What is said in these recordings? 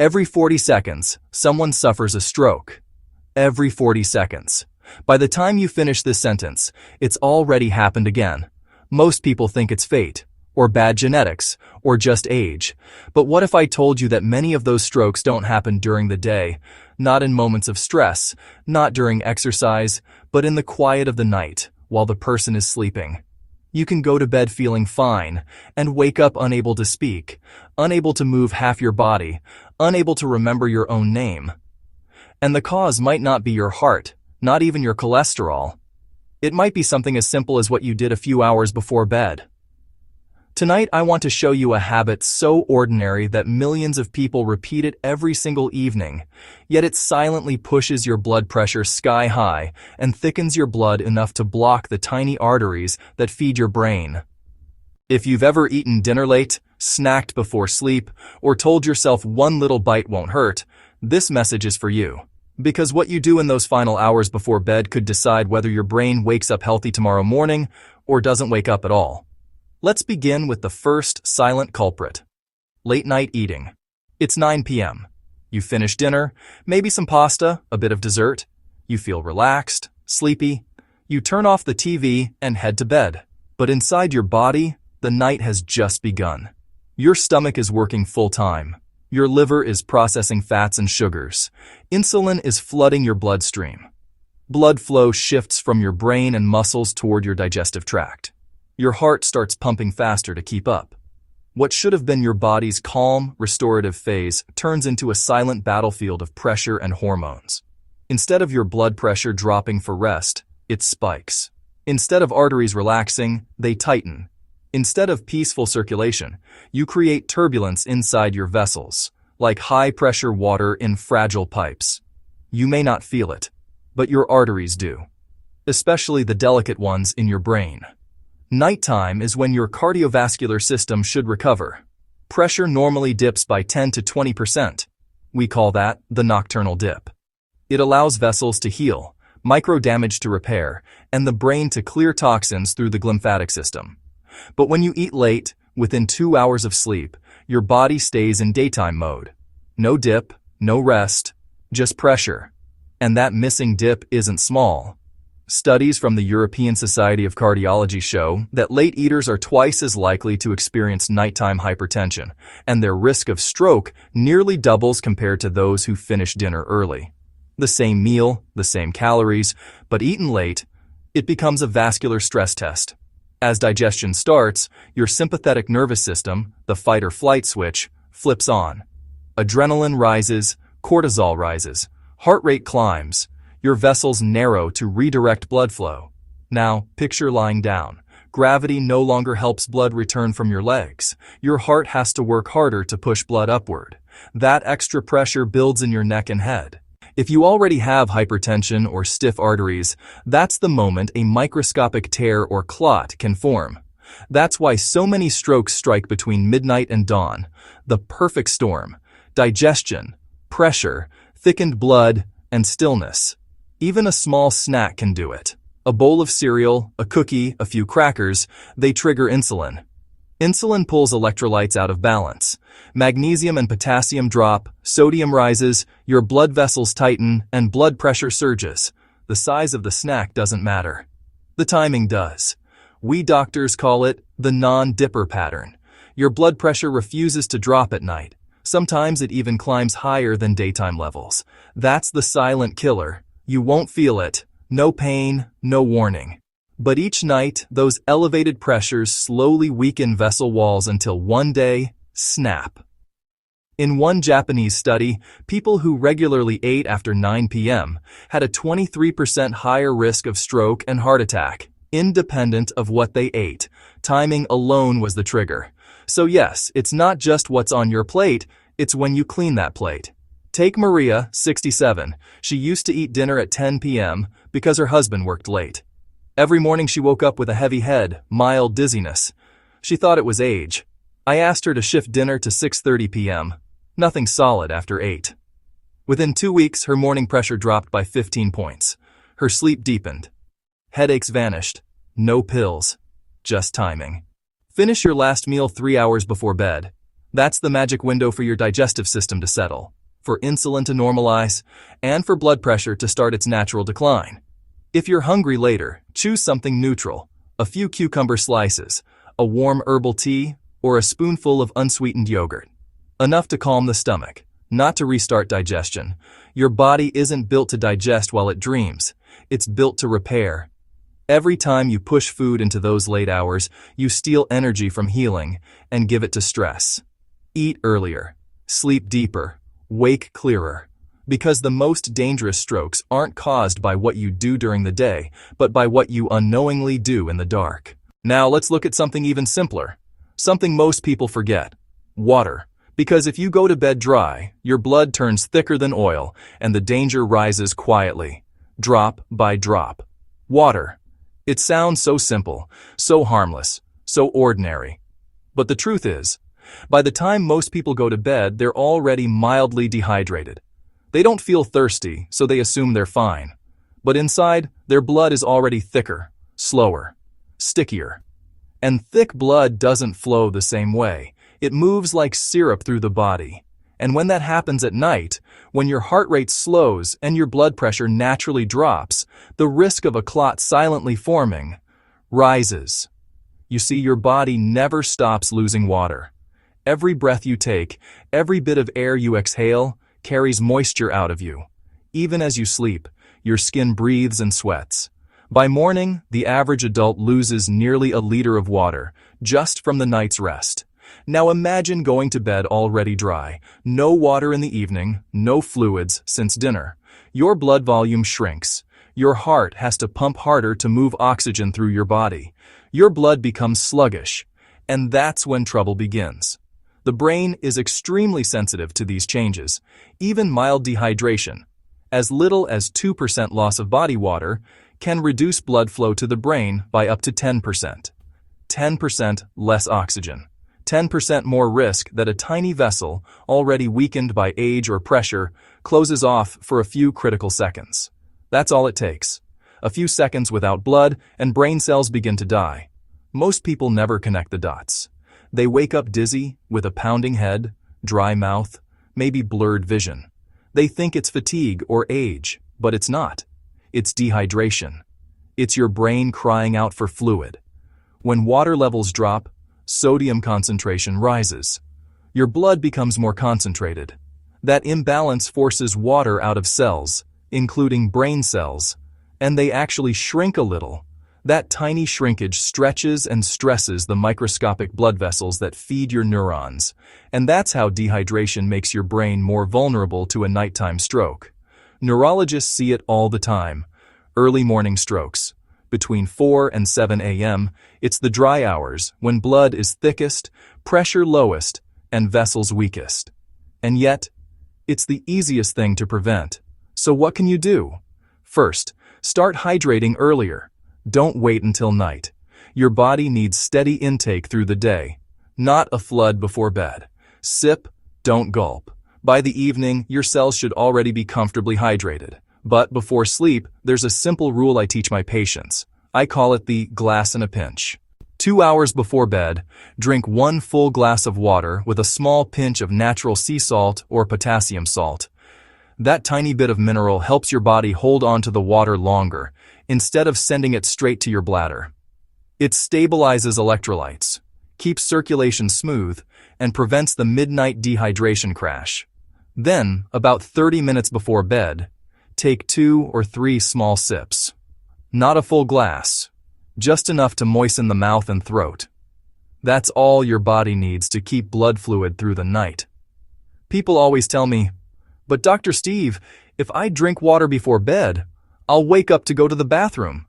Every 40 seconds, someone suffers a stroke. Every 40 seconds. By the time you finish this sentence, it's already happened again. Most people think it's fate, or bad genetics, or just age. But what if I told you that many of those strokes don't happen during the day, not in moments of stress, not during exercise, but in the quiet of the night, while the person is sleeping? You can go to bed feeling fine, and wake up unable to speak, unable to move half your body, unable to remember your own name. And the cause might not be your heart, not even your cholesterol. It might be something as simple as what you did a few hours before bed. Tonight, I want to show you a habit so ordinary that millions of people repeat it every single evening, yet it silently pushes your blood pressure sky high and thickens your blood enough to block the tiny arteries that feed your brain. If you've ever eaten dinner late, snacked before sleep, or told yourself one little bite won't hurt, this message is for you. Because what you do in those final hours before bed could decide whether your brain wakes up healthy tomorrow morning or doesn't wake up at all. Let's begin with the first silent culprit. Late night eating. It's 9 p.m. You finish dinner, maybe some pasta, a bit of dessert. You feel relaxed, sleepy. You turn off the TV and head to bed. But inside your body, the night has just begun. Your stomach is working full time. Your liver is processing fats and sugars. Insulin is flooding your bloodstream. Blood flow shifts from your brain and muscles toward your digestive tract. Your heart starts pumping faster to keep up. What should have been your body's calm, restorative phase turns into a silent battlefield of pressure and hormones. Instead of your blood pressure dropping for rest, it spikes. Instead of arteries relaxing, they tighten. Instead of peaceful circulation, you create turbulence inside your vessels, like high-pressure water in fragile pipes. You may not feel it, but your arteries do, especially the delicate ones in your brain. Nighttime is when your cardiovascular system should recover. Pressure normally dips by 10 to 20%. We call that the nocturnal dip. It allows vessels to heal, micro-damage to repair, and the brain to clear toxins through the glymphatic system. But when you eat late, within 2 hours of sleep, your body stays in daytime mode. No dip, no rest, just pressure. And that missing dip isn't small. Studies from the European Society of Cardiology show that late eaters are twice as likely to experience nighttime hypertension, and their risk of stroke nearly doubles compared to those who finish dinner early. The same meal, the same calories, but eaten late, it becomes a vascular stress test. As digestion starts, your sympathetic nervous system, the fight-or-flight switch, flips on. Adrenaline rises, cortisol rises, heart rate climbs, your vessels narrow to redirect blood flow. Now, picture lying down. Gravity no longer helps blood return from your legs. Your heart has to work harder to push blood upward. That extra pressure builds in your neck and head. If you already have hypertension or stiff arteries, that's the moment a microscopic tear or clot can form. That's why so many strokes strike between midnight and dawn. The perfect storm. Digestion, pressure, thickened blood, and stillness. Even a small snack can do it. A bowl of cereal, a cookie, a few crackers, they trigger insulin. Insulin pulls electrolytes out of balance. Magnesium and potassium drop, sodium rises, your blood vessels tighten, and blood pressure surges. The size of the snack doesn't matter. The timing does. We doctors call it the non-dipper pattern. Your blood pressure refuses to drop at night. Sometimes it even climbs higher than daytime levels. That's the silent killer. You won't feel it. No pain, no warning. But each night, those elevated pressures slowly weaken vessel walls until one day, snap. In one Japanese study, people who regularly ate after 9 p.m. had a 23% higher risk of stroke and heart attack, independent of what they ate. Timing alone was the trigger. So yes, it's not just what's on your plate, it's when you clean that plate. Take Maria, 67. She used to eat dinner at 10 p.m. because her husband worked late. Every morning she woke up with a heavy head, mild dizziness. She thought it was age. I asked her to shift dinner to 6:30 p.m. Nothing solid after 8. Within 2 weeks, her morning pressure dropped by 15 points. Her sleep deepened. Headaches vanished. No pills. Just timing. Finish your last meal 3 hours before bed. That's the magic window for your digestive system to settle, for insulin to normalize, and for blood pressure to start its natural decline. If you're hungry later, choose something neutral: a few cucumber slices, a warm herbal tea, or a spoonful of unsweetened yogurt. Enough to calm the stomach, not to restart digestion. Your body isn't built to digest while it dreams. It's built to repair. Every time you push food into those late hours, you steal energy from healing and give it to stress. Eat earlier, sleep deeper, wake clearer. Because the most dangerous strokes aren't caused by what you do during the day, but by what you unknowingly do in the dark. Now let's look at something even simpler. Something most people forget: water. Because if you go to bed dry, your blood turns thicker than oil, and the danger rises quietly, drop by drop. Water. It sounds so simple, so harmless, so ordinary. But the truth is, by the time most people go to bed, they're already mildly dehydrated. They don't feel thirsty, so they assume they're fine. But inside, their blood is already thicker, slower, stickier. And thick blood doesn't flow the same way. It moves like syrup through the body. And when that happens at night, when your heart rate slows and your blood pressure naturally drops, the risk of a clot silently forming rises. You see, your body never stops losing water. Every breath you take, every bit of air you exhale, carries moisture out of you. Even as you sleep, your skin breathes and sweats. By morning, the average adult loses nearly a liter of water, just from the night's rest. Now imagine going to bed already dry, no water in the evening, no fluids since dinner. Your blood volume shrinks. Your heart has to pump harder to move oxygen through your body. Your blood becomes sluggish, and that's when trouble begins. The brain is extremely sensitive to these changes. Even mild dehydration, as little as 2% loss of body water, can reduce blood flow to the brain by up to 10%. 10% less oxygen. 10% more risk that a tiny vessel, already weakened by age or pressure, closes off for a few critical seconds. That's all it takes. A few seconds without blood, and brain cells begin to die. Most people never connect the dots. They wake up dizzy, with a pounding head, dry mouth, maybe blurred vision. They think it's fatigue or age, but it's not. It's dehydration. It's your brain crying out for fluid. When water levels drop, sodium concentration rises. Your blood becomes more concentrated. That imbalance forces water out of cells, including brain cells, and they actually shrink a little. That tiny shrinkage stretches and stresses the microscopic blood vessels that feed your neurons, and that's how dehydration makes your brain more vulnerable to a nighttime stroke. Neurologists see it all the time. Early morning strokes. Between 4 and 7 a.m., it's the dry hours when blood is thickest, pressure lowest, and vessels weakest. And yet, it's the easiest thing to prevent. So what can you do? First, start hydrating earlier. Don't wait until night. Your body needs steady intake through the day, not a flood before bed. Sip, don't gulp. By the evening, your cells should already be comfortably hydrated. But before sleep, there's a simple rule I teach my patients. I call it the glass in a pinch. 2 hours before bed, drink 1 full glass of water with a small pinch of natural sea salt or potassium salt. That tiny bit of mineral helps your body hold on to the water longer, instead of sending it straight to your bladder. It stabilizes electrolytes, keeps circulation smooth, and prevents the midnight dehydration crash. Then, about 30 minutes before bed, take 2 or 3 small sips. Not a full glass, just enough to moisten the mouth and throat. That's all your body needs to keep blood fluid through the night. People always tell me, "But Dr. Steve, if I drink water before bed, I'll wake up to go to the bathroom."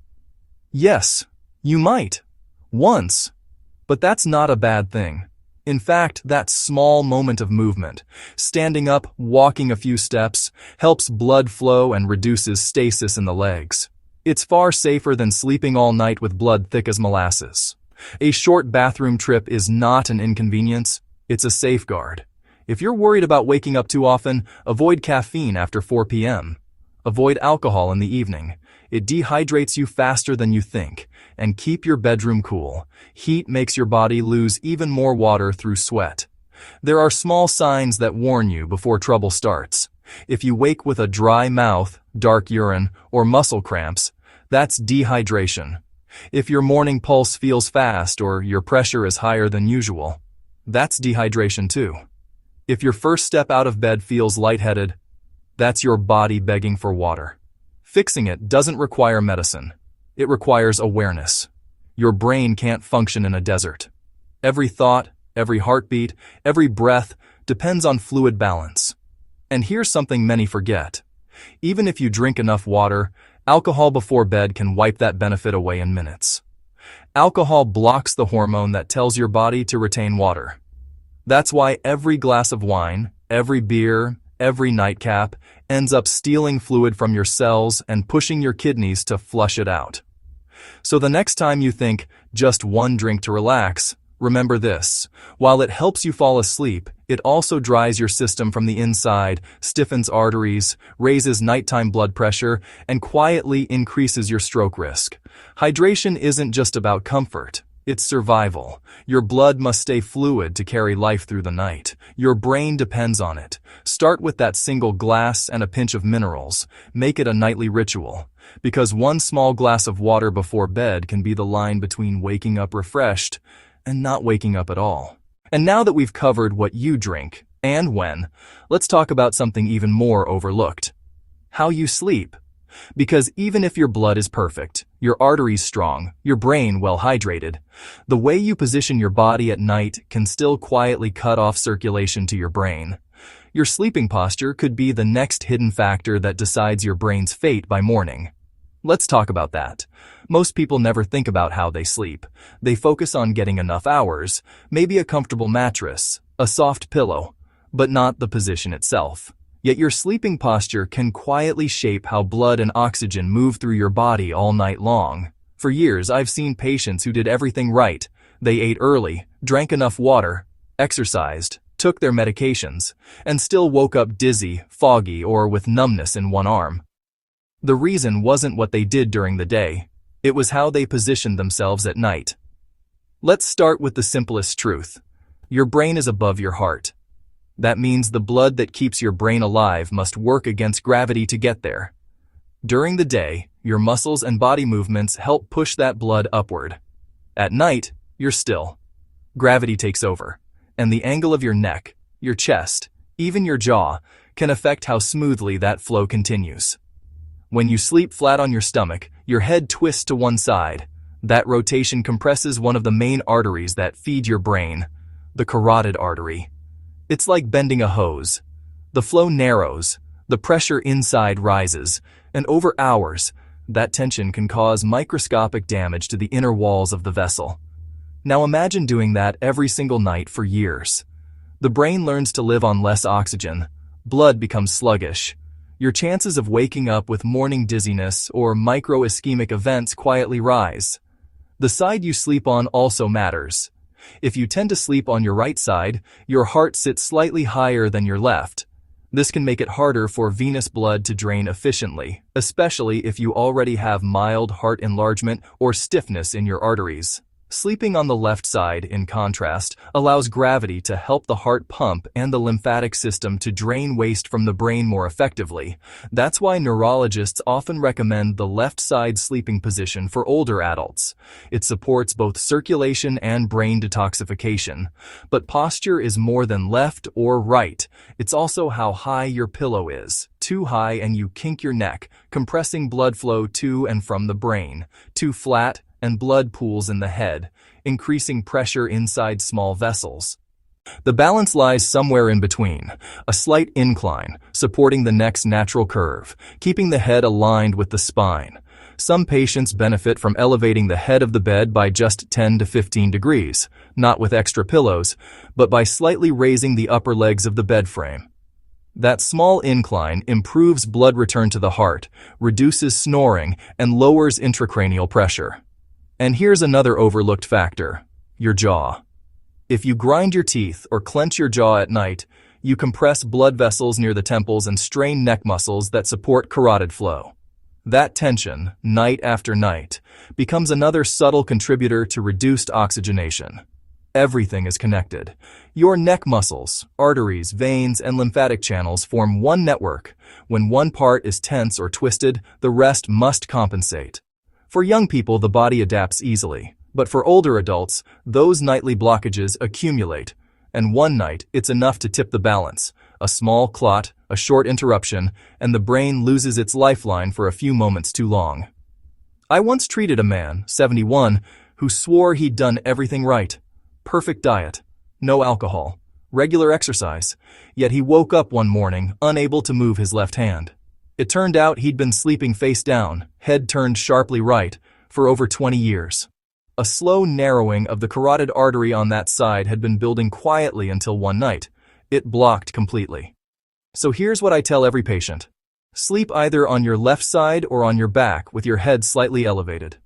Yes, you might. Once. But that's not a bad thing. In fact, that small moment of movement, standing up, walking a few steps, helps blood flow and reduces stasis in the legs. It's far safer than sleeping all night with blood thick as molasses. A short bathroom trip is not an inconvenience, it's a safeguard. If you're worried about waking up too often, avoid caffeine after 4 p.m. Avoid alcohol in the evening. It dehydrates you faster than you think. And keep your bedroom cool. Heat makes your body lose even more water through sweat. There are small signs that warn you before trouble starts. If you wake with a dry mouth, dark urine, or muscle cramps, that's dehydration. If your morning pulse feels fast or your pressure is higher than usual, that's dehydration too. If your first step out of bed feels lightheaded, that's your body begging for water. Fixing it doesn't require medicine. It requires awareness. Your brain can't function in a desert. Every thought, every heartbeat, every breath depends on fluid balance. And here's something many forget. Even if you drink enough water, alcohol before bed can wipe that benefit away in minutes. Alcohol blocks the hormone that tells your body to retain water. That's why every glass of wine, every beer, every nightcap ends up stealing fluid from your cells and pushing your kidneys to flush it out. So the next time you think, just one drink to relax, remember this: while it helps you fall asleep, it also dries your system from the inside, stiffens arteries, raises nighttime blood pressure, and quietly increases your stroke risk. Hydration isn't just about comfort. It's survival. Your blood must stay fluid to carry life through the night. Your brain depends on it. Start with that single glass and a pinch of minerals. Make it a nightly ritual. Because one small glass of water before bed can be the line between waking up refreshed and not waking up at all. And now that we've covered what you drink and when, let's talk about something even more overlooked: how you sleep. Because even if your blood is perfect, your arteries strong, your brain well hydrated, the way you position your body at night can still quietly cut off circulation to your brain. Your sleeping posture could be the next hidden factor that decides your brain's fate by morning. Let's talk about that. Most people never think about how they sleep. They focus on getting enough hours, maybe a comfortable mattress, a soft pillow, but not the position itself. Yet your sleeping posture can quietly shape how blood and oxygen move through your body all night long. For years, I've seen patients who did everything right. They ate early, drank enough water, exercised, took their medications, and still woke up dizzy, foggy, or with numbness in one arm. The reason wasn't what they did during the day. It was how they positioned themselves at night. Let's start with the simplest truth. Your brain is above your heart. That means the blood that keeps your brain alive must work against gravity to get there. During the day, your muscles and body movements help push that blood upward. At night, you're still. Gravity takes over, and the angle of your neck, your chest, even your jaw, can affect how smoothly that flow continues. When you sleep flat on your stomach, your head twists to one side. That rotation compresses one of the main arteries that feed your brain, the carotid artery. It's like bending a hose. The flow narrows, the pressure inside rises, and over hours, that tension can cause microscopic damage to the inner walls of the vessel. Now imagine doing that every single night for years. The brain learns to live on less oxygen. Blood becomes sluggish. Your chances of waking up with morning dizziness or micro-ischemic events quietly rise. The side you sleep on also matters. If you tend to sleep on your right side, your heart sits slightly higher than your left. This can make it harder for venous blood to drain efficiently, especially if you already have mild heart enlargement or stiffness in your arteries. Sleeping on the left side, in contrast, allows gravity to help the heart pump and the lymphatic system to drain waste from the brain more effectively. That's why neurologists often recommend the left side sleeping position for older adults. It supports both circulation and brain detoxification. But posture is more than left or right. It's also how high your pillow is. Too high and you kink your neck, compressing blood flow to and from the brain. Too flat, and blood pools in the head, increasing pressure inside small vessels. The balance lies somewhere in between, a slight incline, supporting the neck's natural curve, keeping the head aligned with the spine. Some patients benefit from elevating the head of the bed by just 10 to 15 degrees, not with extra pillows, but by slightly raising the upper legs of the bed frame. That small incline improves blood return to the heart, reduces snoring, and lowers intracranial pressure. And here's another overlooked factor: your jaw. If you grind your teeth or clench your jaw at night, you compress blood vessels near the temples and strain neck muscles that support carotid flow. That tension, night after night, becomes another subtle contributor to reduced oxygenation. Everything is connected. Your neck muscles, arteries, veins, and lymphatic channels form one network. When one part is tense or twisted, the rest must compensate. For young people, the body adapts easily, but for older adults, those nightly blockages accumulate, and one night it's enough to tip the balance. A small clot, a short interruption, and the brain loses its lifeline for a few moments too long. I once treated a man, 71, who swore he'd done everything right. Perfect diet, no alcohol, regular exercise, yet he woke up one morning unable to move his left hand. It turned out he'd been sleeping face down, head turned sharply right, for over 20 years. A slow narrowing of the carotid artery on that side had been building quietly until one night. It blocked completely. So here's what I tell every patient. Sleep either on your left side or on your back with your head slightly elevated.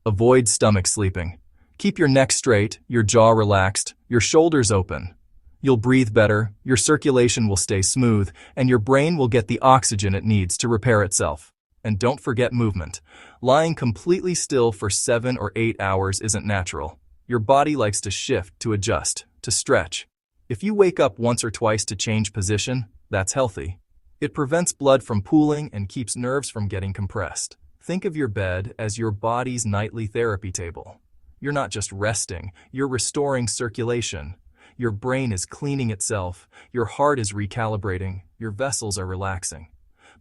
Avoid stomach sleeping. Keep your neck straight, your jaw relaxed, your shoulders open. You'll breathe better, your circulation will stay smooth, and your brain will get the oxygen it needs to repair itself. And don't forget movement. Lying completely still for 7 or 8 hours isn't natural. Your body likes to shift, to adjust, to stretch. If you wake up once or twice to change position, that's healthy. It prevents blood from pooling and keeps nerves from getting compressed. Think of your bed as your body's nightly therapy table. You're not just resting, you're restoring circulation. Your brain is cleaning itself, your heart is recalibrating, your vessels are relaxing.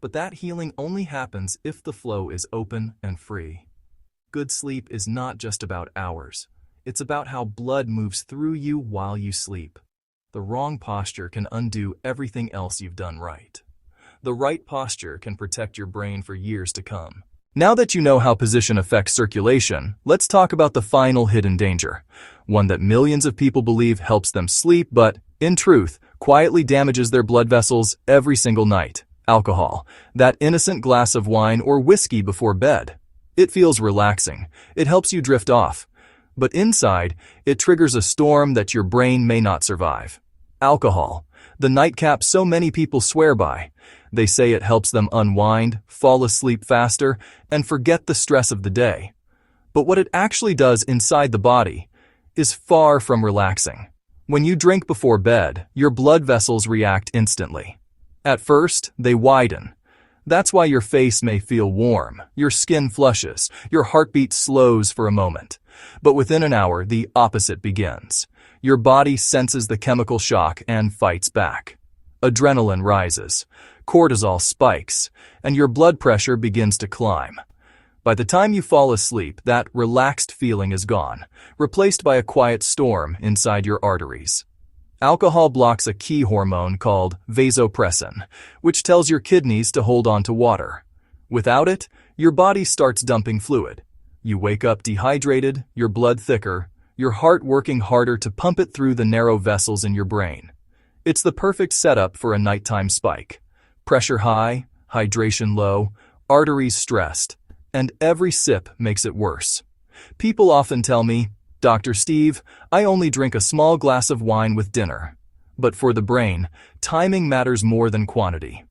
But that healing only happens if the flow is open and free. Good sleep is not just about hours. It's about how blood moves through you while you sleep. The wrong posture can undo everything else you've done right. The right posture can protect your brain for years to come. Now that you know how position affects circulation, let's talk about the final hidden danger. One that millions of people believe helps them sleep, but, in truth, quietly damages their blood vessels every single night. Alcohol. That innocent glass of wine or whiskey before bed. It feels relaxing. It helps you drift off. But inside, it triggers a storm that your brain may not survive. Alcohol. The nightcap so many people swear by. They say it helps them unwind, fall asleep faster, and forget the stress of the day. But what it actually does inside the body is far from relaxing. When you drink before bed, your blood vessels react instantly. At first, they widen. That's why your face may feel warm, your skin flushes, your heartbeat slows for a moment. But within an hour, the opposite begins. Your body senses the chemical shock and fights back. Adrenaline rises, cortisol spikes, and your blood pressure begins to climb. By the time you fall asleep, that relaxed feeling is gone, replaced by a quiet storm inside your arteries. Alcohol blocks a key hormone called vasopressin, which tells your kidneys to hold on to water. Without it, your body starts dumping fluid. You wake up dehydrated, your blood thicker, your heart working harder to pump it through the narrow vessels in your brain. It's the perfect setup for a nighttime spike. Pressure high, hydration low, arteries stressed, and every sip makes it worse. People often tell me, "Dr. Steve, I only drink a small glass of wine with dinner." But for the brain, timing matters more than quantity.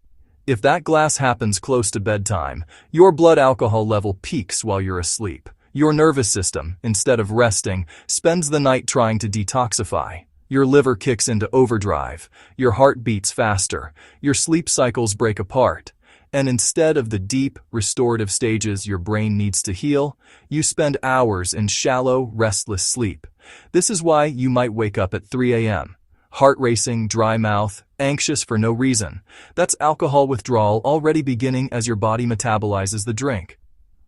If that glass happens close to bedtime, your blood alcohol level peaks while you're asleep. Your nervous system, instead of resting, spends the night trying to detoxify. Your liver kicks into overdrive, your heart beats faster, your sleep cycles break apart, and instead of the deep, restorative stages your brain needs to heal, you spend hours in shallow, restless sleep. This is why you might wake up at 3 a.m. Heart racing, dry mouth, anxious for no reason. That's alcohol withdrawal already beginning as your body metabolizes the drink.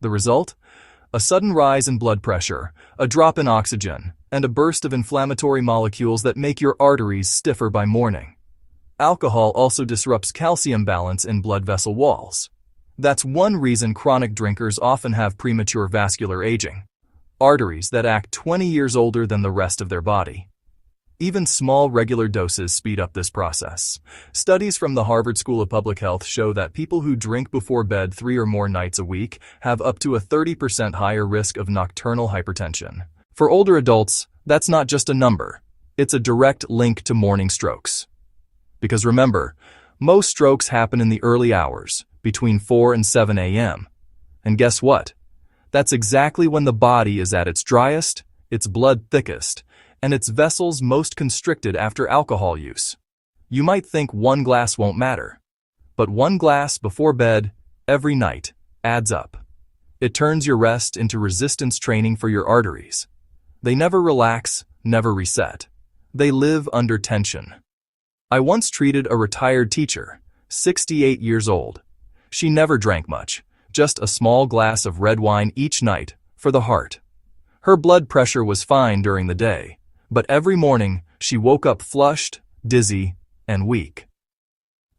The result? A sudden rise in blood pressure, a drop in oxygen, and a burst of inflammatory molecules that make your arteries stiffer by morning. Alcohol also disrupts calcium balance in blood vessel walls. That's one reason chronic drinkers often have premature vascular aging. Arteries that act 20 years older than the rest of their body. Even small regular doses speed up this process. Studies from the Harvard School of Public Health show that people who drink before bed 3 or more nights a week have up to a 30% higher risk of nocturnal hypertension. For older adults, that's not just a number. It's a direct link to morning strokes. Because remember, most strokes happen in the early hours, between 4 and 7 a.m. And guess what? That's exactly when the body is at its driest, its blood thickest, and its vessels most constricted after alcohol use. You might think one glass won't matter, but one glass before bed, every night, adds up. It turns your rest into resistance training for your arteries. They never relax, never reset. They live under tension. I once treated a retired teacher, 68 years old. She never drank much, just a small glass of red wine each night for the heart. Her blood pressure was fine during the day, but every morning she woke up flushed, dizzy, and weak.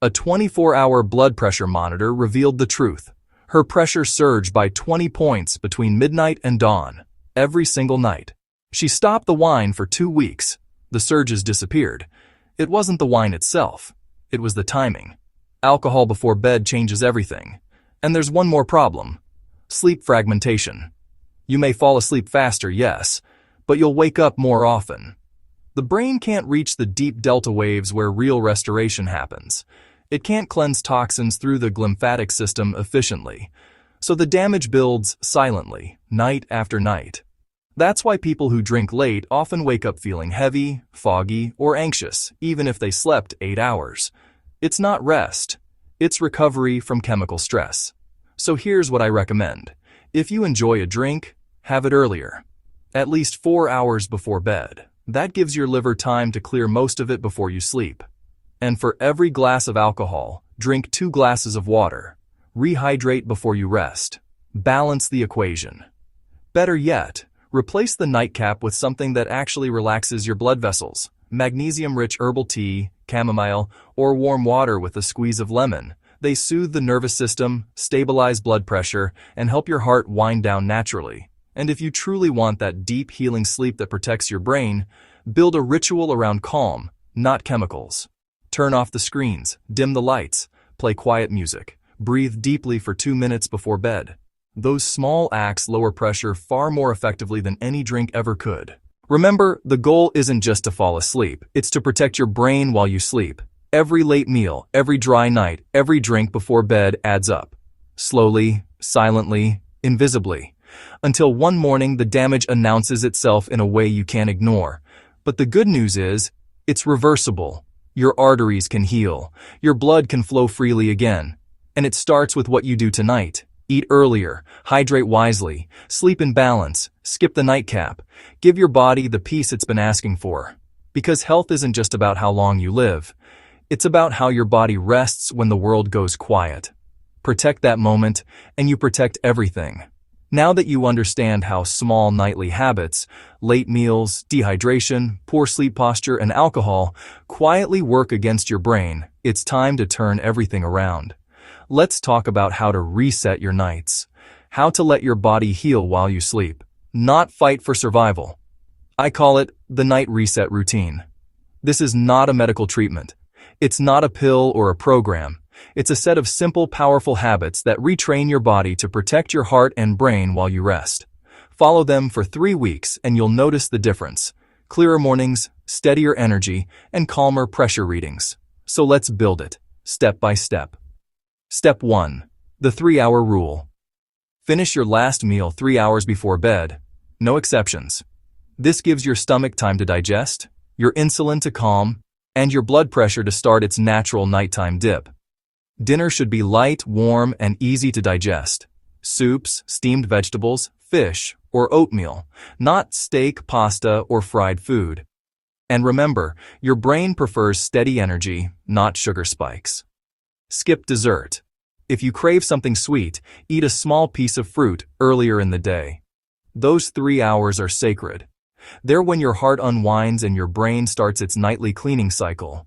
A 24-hour blood pressure monitor revealed the truth. Her pressure surged by 20 points between midnight and dawn, every single night. She stopped the wine for 2 weeks. The surges disappeared. It wasn't the wine itself. It was the timing. Alcohol before bed changes everything. And there's one more problem. Sleep fragmentation. You may fall asleep faster, yes, but you'll wake up more often. The brain can't reach the deep delta waves where real restoration happens. It can't cleanse toxins through the glymphatic system efficiently. So the damage builds silently, night after night. That's why people who drink late often wake up feeling heavy, foggy, or anxious, even if they slept 8 hours. It's not rest. It's recovery from chemical stress. So here's what I recommend. If you enjoy a drink, have it earlier. At least 4 hours before bed. That gives your liver time to clear most of it before you sleep. And for every glass of alcohol, drink 2 glasses of water. Rehydrate before you rest. Balance the equation. Better yet, replace the nightcap with something that actually relaxes your blood vessels. Magnesium-rich herbal tea, chamomile, or warm water with a squeeze of lemon. They soothe the nervous system, stabilize blood pressure, and help your heart wind down naturally. And if you truly want that deep healing sleep that protects your brain, build a ritual around calm, not chemicals. Turn off the screens, dim the lights, play quiet music, breathe deeply for 2 minutes before bed. Those small acts lower pressure far more effectively than any drink ever could. Remember, the goal isn't just to fall asleep, it's to protect your brain while you sleep. Every late meal, every dry night, every drink before bed adds up. Slowly, silently, invisibly. Until one morning the damage announces itself in a way you can't ignore. But the good news is, it's reversible. Your arteries can heal. Your blood can flow freely again. And it starts with what you do tonight. Eat earlier, hydrate wisely, sleep in balance, skip the nightcap. Give your body the peace it's been asking for. Because health isn't just about how long you live. It's about how your body rests when the world goes quiet. Protect that moment, and you protect everything. Now that you understand how small nightly habits, late meals, dehydration, poor sleep posture, and alcohol quietly work against your brain, it's time to turn everything around. Let's talk about how to reset your nights. How to let your body heal while you sleep, not fight for survival. I call it the night reset routine. This is not a medical treatment. It's not a pill or a program. It's a set of simple, powerful habits that retrain your body to protect your heart and brain while you rest. Follow them for 3 weeks and you'll notice the difference. Clearer mornings, steadier energy, and calmer pressure readings. So let's build it, step by step. Step 1. The 3-hour rule. Finish your last meal 3 hours before bed. No exceptions. This gives your stomach time to digest, your insulin to calm, and your blood pressure to start its natural nighttime dip. Dinner should be light, warm, and easy to digest. Soups, steamed vegetables, fish, or oatmeal, not steak, pasta, or fried food. And remember, your brain prefers steady energy, not sugar spikes. Skip dessert. If you crave something sweet, eat a small piece of fruit earlier in the day. Those 3 hours are sacred. They're when your heart unwinds and your brain starts its nightly cleaning cycle.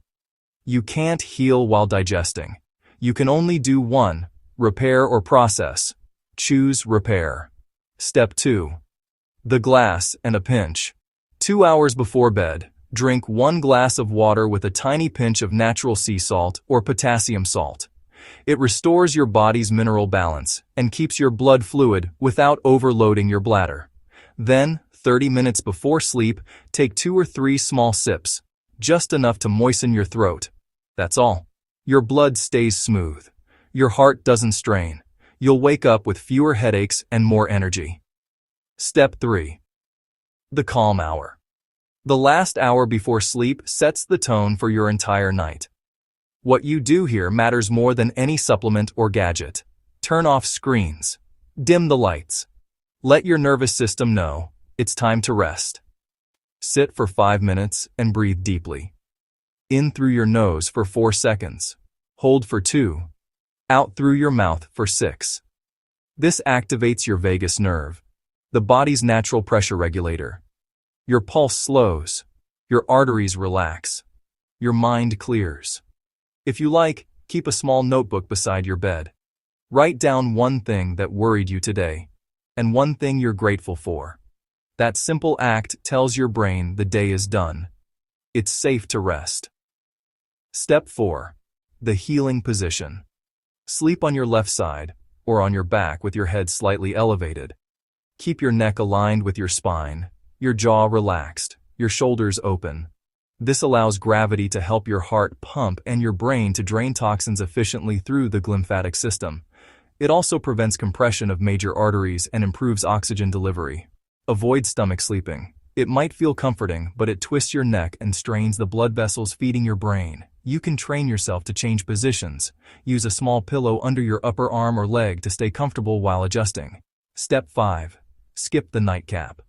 You can't heal while digesting. You can only do one, repair or process. Choose repair. Step 2. The glass and a pinch. 2 hours before bed, drink 1 glass of water with a tiny pinch of natural sea salt or potassium salt. It restores your body's mineral balance and keeps your blood fluid without overloading your bladder. Then, 30 minutes before sleep, take 2 or 3 small sips, just enough to moisten your throat. That's all. Your blood stays smooth. Your heart doesn't strain. You'll wake up with fewer headaches and more energy. Step 3. The calm hour. The last hour before sleep sets the tone for your entire night. What you do here matters more than any supplement or gadget. Turn off screens. Dim the lights. Let your nervous system know it's time to rest. Sit for 5 minutes and breathe deeply. In through your nose for 4 seconds. Hold for 2. Out through your mouth for 6. This activates your vagus nerve, the body's natural pressure regulator. Your pulse slows. Your arteries relax. Your mind clears. If you like, keep a small notebook beside your bed. Write down one thing that worried you today, and one thing you're grateful for. That simple act tells your brain the day is done. It's safe to rest. Step 4. The healing position. Sleep on your left side, or on your back with your head slightly elevated. Keep your neck aligned with your spine, your jaw relaxed, your shoulders open. This allows gravity to help your heart pump and your brain to drain toxins efficiently through the lymphatic system. It also prevents compression of major arteries and improves oxygen delivery. Avoid stomach sleeping. It might feel comforting, but it twists your neck and strains the blood vessels feeding your brain. You can train yourself to change positions. Use a small pillow under your upper arm or leg to stay comfortable while adjusting. Step 5. Skip the nightcap.